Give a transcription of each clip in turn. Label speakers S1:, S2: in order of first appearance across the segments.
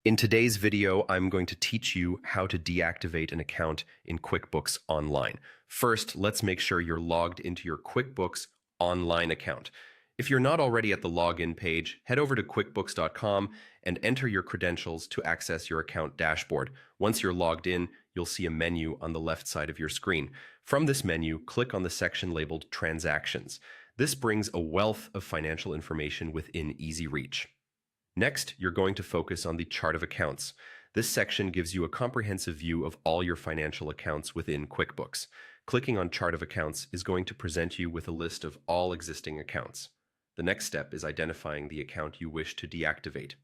S1: In today's video, I'm going to teach you how to deactivate an account in QuickBooks Online. First, let's make sure you're logged into your QuickBooks Online account. If you're not already at the login page, head over to quickbooks.com and enter your credentials to access your account dashboard. Once you're logged in, you'll see a menu on the left side of your screen. From this menu, click on the section labeled Transactions. This brings a wealth of financial information within easy reach. Next, you're going to focus on the chart of accounts. This section gives you a comprehensive view of all your financial accounts within QuickBooks. Clicking on Chart of Accounts is going to present you with a list of all existing accounts. The next step is identifying the account you wish to deactivate.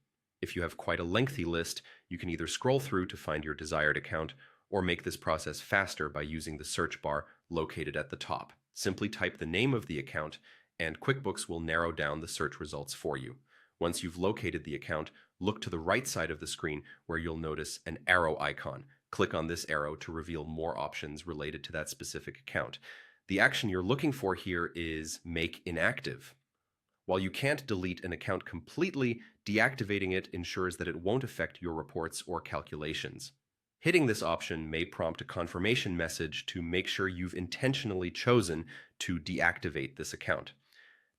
S1: If you have quite a lengthy list, you can either scroll through to find your desired account or make this process faster by using the search bar located at the top. Simply type the name of the account and QuickBooks will narrow down the search results for you. Once you've located the account, look to the right side of the screen where you'll notice an arrow icon. Click on this arrow to reveal more options related to that specific account. The action you're looking for here is Make Inactive. While you can't delete an account completely, deactivating it ensures that it won't affect your reports or calculations. Hitting this option may prompt a confirmation message to make sure you've intentionally chosen to deactivate this account.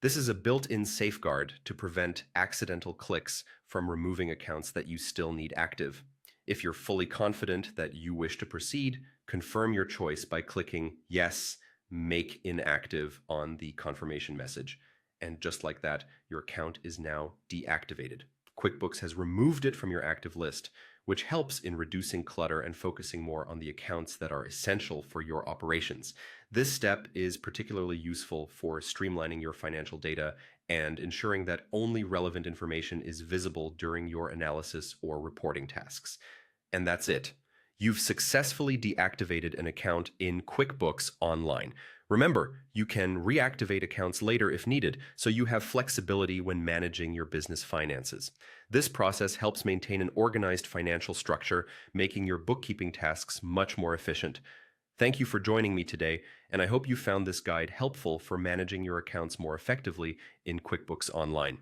S1: This is a built-in safeguard to prevent accidental clicks from removing accounts that you still need active. If you're fully confident that you wish to proceed, confirm your choice by clicking Yes, Make Inactive on the confirmation message. And just like that, your account is now deactivated. QuickBooks has removed it from your active list, which helps in reducing clutter and focusing more on the accounts that are essential for your operations. This step is particularly useful for streamlining your financial data and ensuring that only relevant information is visible during your analysis or reporting tasks. And that's it. You've successfully deactivated an account in QuickBooks Online. Remember, you can reactivate accounts later if needed, so you have flexibility when managing your business finances. This process helps maintain an organized financial structure, making your bookkeeping tasks much more efficient. Thank you for joining me today, and I hope you found this guide helpful for managing your accounts more effectively in QuickBooks Online.